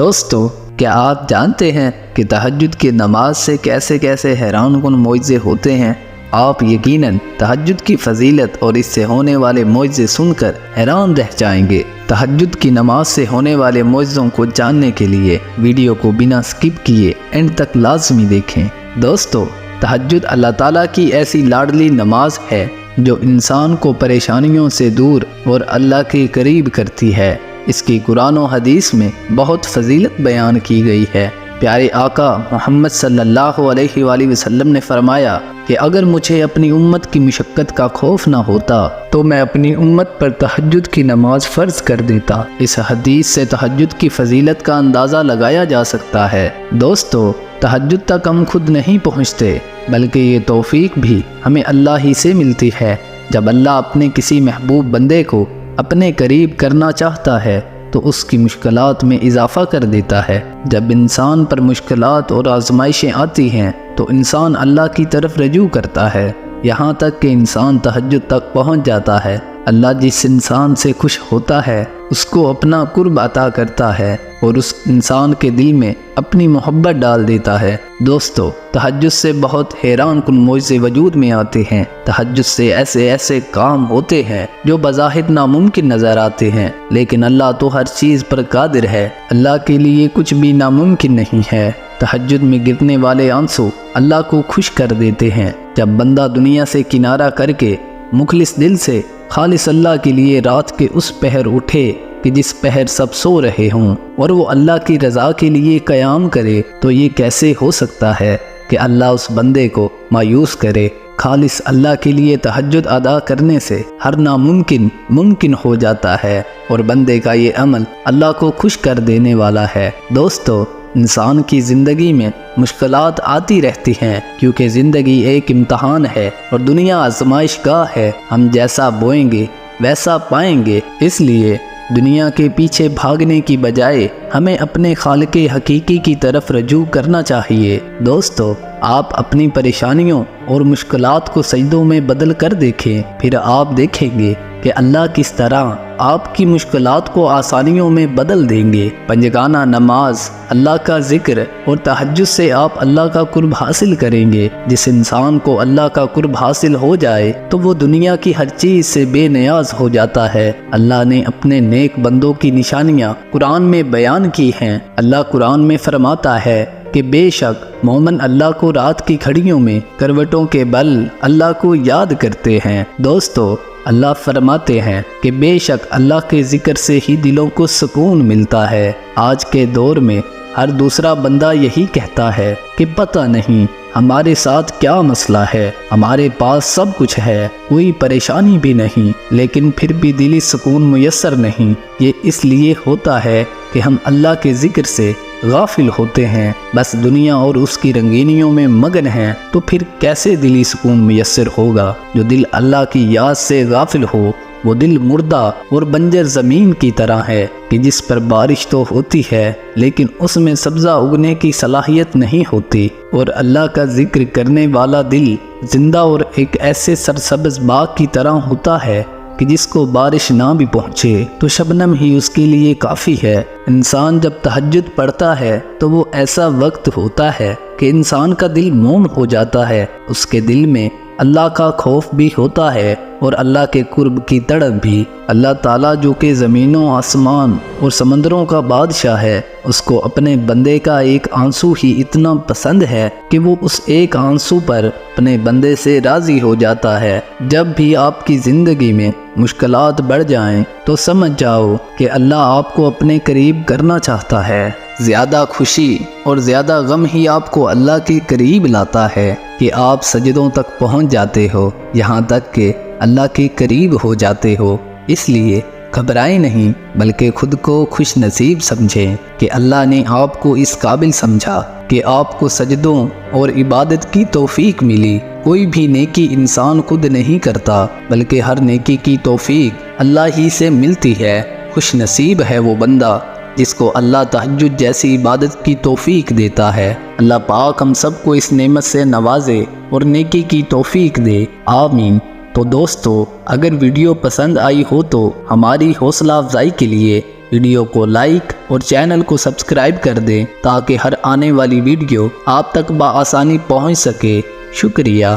دوستو، کیا آپ جانتے ہیں کہ تہجد کی نماز سے کیسے کیسے حیران کن معجزے ہوتے ہیں؟ آپ یقیناً تہجد کی فضیلت اور اس سے ہونے والے معجزے سن کر حیران رہ جائیں گے۔ تہجد کی نماز سے ہونے والے معجزوں کو جاننے کے لیے ویڈیو کو بنا سکپ کیے اینڈ تک لازمی دیکھیں۔ دوستو، تہجد اللہ تعالیٰ کی ایسی لاڈلی نماز ہے جو انسان کو پریشانیوں سے دور اور اللہ کے قریب کرتی ہے۔ اس کی قرآن و حدیث میں بہت فضیلت بیان کی گئی ہے۔ پیارے آقا محمد صلی اللہ علیہ وآلہ وسلم نے فرمایا کہ اگر مجھے اپنی امت کی مشقت کا خوف نہ ہوتا تو میں اپنی امت پر تہجد کی نماز فرض کر دیتا۔ اس حدیث سے تہجد کی فضیلت کا اندازہ لگایا جا سکتا ہے۔ دوستو، تہجد تک ہم خود نہیں پہنچتے، بلکہ یہ توفیق بھی ہمیں اللہ ہی سے ملتی ہے۔ جب اللہ اپنے کسی محبوب بندے کو اپنے قریب کرنا چاہتا ہے تو اس کی مشکلات میں اضافہ کر دیتا ہے۔ جب انسان پر مشکلات اور آزمائشیں آتی ہیں تو انسان اللہ کی طرف رجوع کرتا ہے، یہاں تک کہ انسان تہجد تک پہنچ جاتا ہے۔ اللہ جس انسان سے خوش ہوتا ہے اس کو اپنا قرب عطا کرتا ہے اور اس انسان کے دل میں اپنی محبت ڈال دیتا ہے۔ دوستو، تہجد سے بہت حیران کن معجزے وجود میں آتے ہیں۔ تہجد سے ایسے کام ہوتے ہیں جو بظاہر ناممکن نظر آتے ہیں، لیکن اللہ تو ہر چیز پر قادر ہے۔ اللہ کے لیے کچھ بھی ناممکن نہیں ہے۔ تہجد میں گرنے والے آنسو اللہ کو خوش کر دیتے ہیں۔ جب بندہ دنیا سے کنارہ کر کے مخلص دل سے خالص اللہ کے لیے رات کے اس پہر اٹھے کہ جس پہر سب سو رہے ہوں اور وہ اللہ کی رضا کے لیے قیام کرے، تو یہ کیسے ہو سکتا ہے کہ اللہ اس بندے کو مایوس کرے؟ خالص اللہ کے لیے تہجد ادا کرنے سے ہر ناممکن ممکن ہو جاتا ہے اور بندے کا یہ عمل اللہ کو خوش کر دینے والا ہے۔ دوستو، انسان کی زندگی میں مشکلات آتی رہتی ہیں، کیونکہ زندگی ایک امتحان ہے اور دنیا آزمائش گاہ ہے۔ ہم جیسا بوئیں گے ویسا پائیں گے، اس لیے دنیا کے پیچھے بھاگنے کی بجائے ہمیں اپنے خالق حقیقی کی طرف رجوع کرنا چاہیے۔ دوستو، آپ اپنی پریشانیوں اور مشکلات کو سجدوں میں بدل کر دیکھیں، پھر آپ دیکھیں گے کہ اللہ کس طرح آپ کی مشکلات کو آسانیوں میں بدل دیں گے۔ پنجگانہ نماز، اللہ کا ذکر اور تہجد سے آپ اللہ کا قرب حاصل کریں گے۔ جس انسان کو اللہ کا قرب حاصل ہو جائے تو وہ دنیا کی ہر چیز سے بے نیاز ہو جاتا ہے۔ اللہ نے اپنے نیک بندوں کی نشانیاں قرآن میں بیان کی ہیں۔ اللہ قرآن میں فرماتا ہے کہ بے شک مومن اللہ کو رات کی گھڑیوں میں کروٹوں کے بل اللہ کو یاد کرتے ہیں۔ دوستو، اللہ فرماتے ہیں کہ بے شک اللہ کے ذکر سے ہی دلوں کو سکون ملتا ہے۔ آج کے دور میں ہر دوسرا بندہ یہی کہتا ہے کہ پتہ نہیں ہمارے ساتھ کیا مسئلہ ہے، ہمارے پاس سب کچھ ہے، کوئی پریشانی بھی نہیں، لیکن پھر بھی دلی سکون میسر نہیں۔ یہ اس لیے ہوتا ہے کہ ہم اللہ کے ذکر سے غافل ہوتے ہیں، بس دنیا اور اس کی رنگینیوں میں مگن ہیں، تو پھر کیسے دلی سکون میسر ہوگا؟ جو دل اللہ کی یاد سے غافل ہو وہ دل مردہ اور بنجر زمین کی طرح ہے کہ جس پر بارش تو ہوتی ہے لیکن اس میں سبزہ اگنے کی صلاحیت نہیں ہوتی۔ اور اللہ کا ذکر کرنے والا دل زندہ اور ایک ایسے سرسبز باغ کی طرح ہوتا ہے کہ جس کو بارش نہ بھی پہنچے تو شبنم ہی اس کے لیے کافی ہے۔ انسان جب تہجد پڑھتا ہے تو وہ ایسا وقت ہوتا ہے کہ انسان کا دل موم ہو جاتا ہے۔ اس کے دل میں اللہ کا خوف بھی ہوتا ہے اور اللہ کے قرب کی تڑپ بھی۔ اللہ تعالیٰ جو کہ زمینوں، آسمان اور سمندروں کا بادشاہ ہے، اس کو اپنے بندے کا ایک آنسو ہی اتنا پسند ہے کہ وہ اس ایک آنسو پر اپنے بندے سے راضی ہو جاتا ہے۔ جب بھی آپ کی زندگی میں مشکلات بڑھ جائیں تو سمجھ جاؤ کہ اللہ آپ کو اپنے قریب کرنا چاہتا ہے۔ زیادہ خوشی اور زیادہ غم ہی آپ کو اللہ کے قریب لاتا ہے کہ آپ سجدوں تک پہنچ جاتے ہو، یہاں تک کہ اللہ کے قریب ہو جاتے ہو۔ اس لیے گھبرائیں نہیں، بلکہ خود کو خوش نصیب سمجھیں کہ اللہ نے آپ کو اس قابل سمجھا کہ آپ کو سجدوں اور عبادت کی توفیق ملی۔ کوئی بھی نیکی انسان خود نہیں کرتا، بلکہ ہر نیکی کی توفیق اللہ ہی سے ملتی ہے۔ خوش نصیب ہے وہ بندہ جس کو اللہ تہجد جیسی عبادت کی توفیق دیتا ہے۔ اللہ پاک ہم سب کو اس نعمت سے نوازے اور نیکی کی توفیق دے، آمین۔ تو دوستو، اگر ویڈیو پسند آئی ہو تو ہماری حوصلہ افزائی کے لیے ویڈیو کو لائک اور چینل کو سبسکرائب کر دیں تاکہ ہر آنے والی ویڈیو آپ تک بآسانی پہنچ سکے۔ شکریہ۔